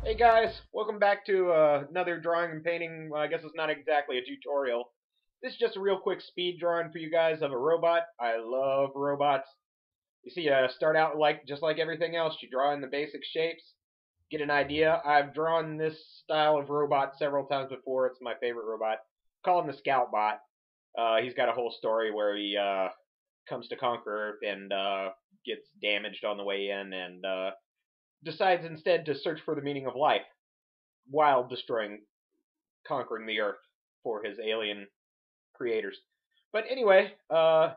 Hey guys, welcome back to another drawing and painting. Well, I guess it's not exactly a tutorial. This is just a real quick speed drawing for you guys of a robot. I love robots. You see, start out just like everything else. You draw in the basic shapes, get an idea. I've drawn this style of robot several times before. It's my favorite robot. Call him the Scout Bot. He's got a whole story where he comes to conquer Earth and gets damaged on the way in and decides instead to search for the meaning of life while conquering the Earth for his alien creators. But anyway, I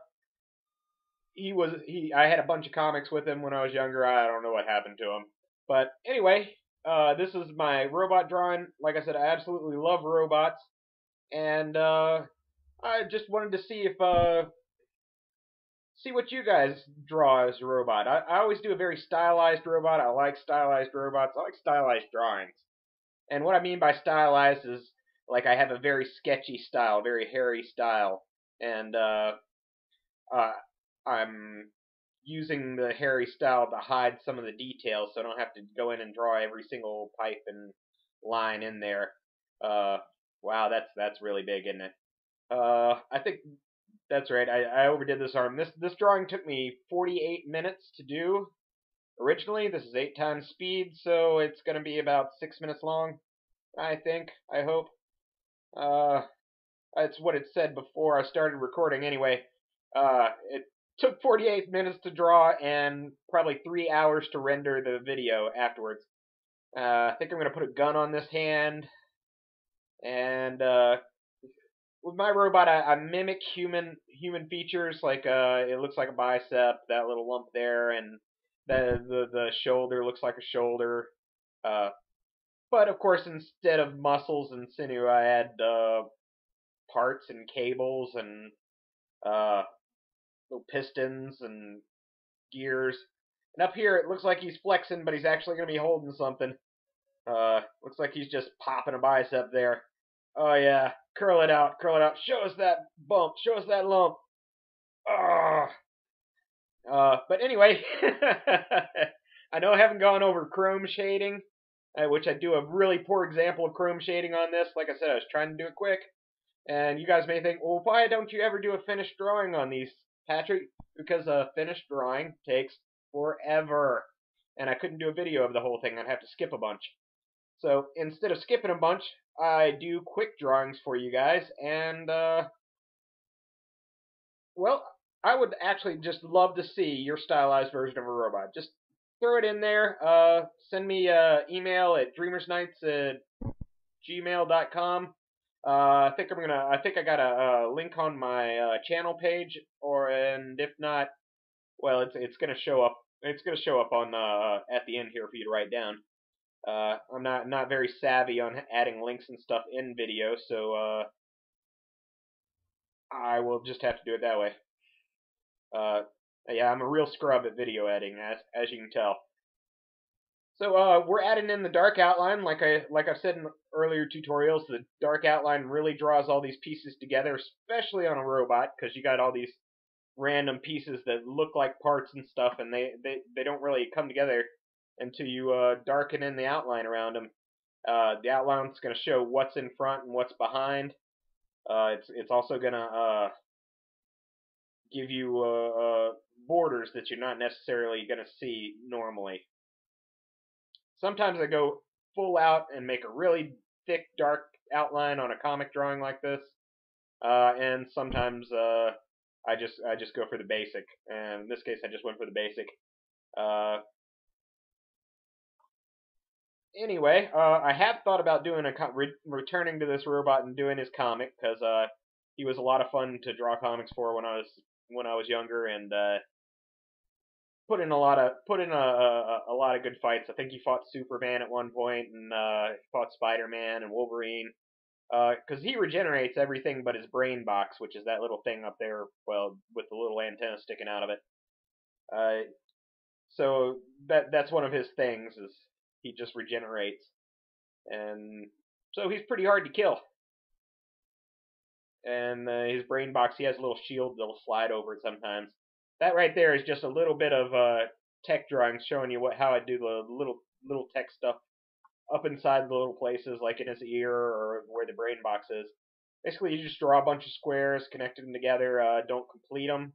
had a bunch of comics with him when I was younger. I don't know what happened to him. But anyway, this is my robot drawing. Like I said, I absolutely love robots, and I just wanted to see what you guys draw as a robot. I always do a very stylized robot. I like stylized robots. I like stylized drawings. And what I mean by stylized is like I have a very sketchy style, very hairy style, and I'm using the hairy style to hide some of the details, so I don't have to go in and draw every single pipe and line in there. Wow, that's really big, isn't it? I think that's right. I overdid this arm. This drawing took me 48 minutes to do. Originally, this is 8 times speed, so it's going to be about 6 minutes long, I think, I hope. That's what it said before I started recording anyway. It took 48 minutes to draw and probably 3 hours to render the video afterwards. I think I'm going to put a gun on this hand, and with my robot, I mimic human features, like it looks like a bicep, that little lump there, and the shoulder looks like a shoulder. But of course, instead of muscles and sinew, I add parts and cables and little pistons and gears. And up here, it looks like he's flexing, but he's actually going to be holding something. Looks like he's just popping a bicep there. Oh yeah, curl it out, curl it out. Show us that bump, show us that lump. But anyway, I know I haven't gone over chrome shading, which I do a really poor example of chrome shading on this. Like I said, I was trying to do it quick. And you guys may think, well, why don't you ever do a finished drawing on these, Patrick? Because a finished drawing takes forever. And I couldn't do a video of the whole thing. I'd have to skip a bunch. So instead of skipping a bunch, I do quick drawings for you guys. And, well, I would actually just love to see your stylized version of a robot. Just throw it in there. Send me an email at dreamersnites@gmail.com. I think I got a link on my channel page, and if not, well, it's gonna show up. It's gonna show up on at the end here for you to write down. I'm not very savvy on adding links and stuff in video, so I will just have to do it that way. Yeah, I'm a real scrub at video editing, as you can tell. So we're adding in the dark outline, like I've said in earlier tutorials. The dark outline really draws all these pieces together, especially on a robot, because you got all these random pieces that look like parts and stuff, and they don't really come together until you darken in the outline around them. The outline's going to show what's in front and what's behind. It's also going to give you borders that you're not necessarily going to see normally. Sometimes I go full out and make a really thick, dark outline on a comic drawing like this, and sometimes I just go for the basic. And in this case, I just went for the basic. Anyway, I have thought about doing returning to this robot and doing his comic, because he was a lot of fun to draw comics for when I was younger, and put in a lot of good fights. I think he fought Superman at one point, and he fought Spider-Man and Wolverine. Because he regenerates everything but his brain box, which is that little thing up there, well, with the little antenna sticking out of it. So that's one of his things, is he just regenerates, and so he's pretty hard to kill. And his brain box, he has a little shield that'll slide over it sometimes. That right there is just a little bit of tech drawings showing you how I do the little tech stuff up inside the little places, like in his ear or where the brain box is. Basically, you just draw a bunch of squares, connect them together, don't complete them,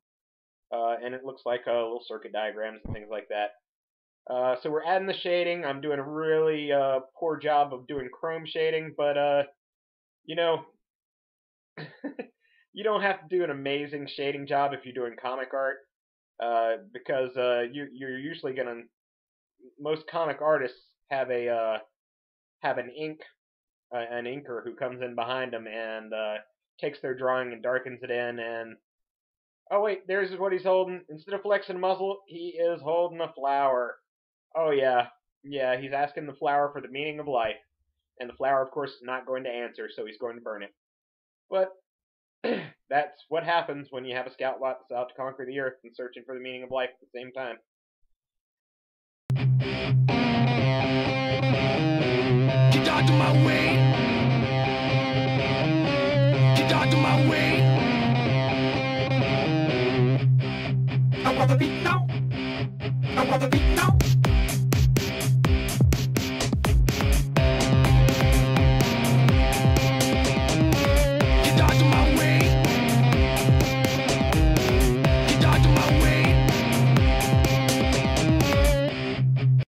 and it looks like little circuit diagrams and things like that. So we're adding the shading. I'm doing a really poor job of doing chrome shading, but you know, you don't have to do an amazing shading job if you're doing comic art, because you're usually gonna. Most comic artists have an inker who comes in behind them and takes their drawing and darkens it in. And oh wait, there's what he's holding. Instead of flexing a muzzle, he is holding a flower. Oh yeah, he's asking the flower for the meaning of life, and the flower, of course, is not going to answer, so he's going to burn it. But that's what happens when you have a scout lot that's out to conquer the earth and searching for the meaning of life at the same time. Get out of my way. Get out of my way. I want the beat now. I want the beat now.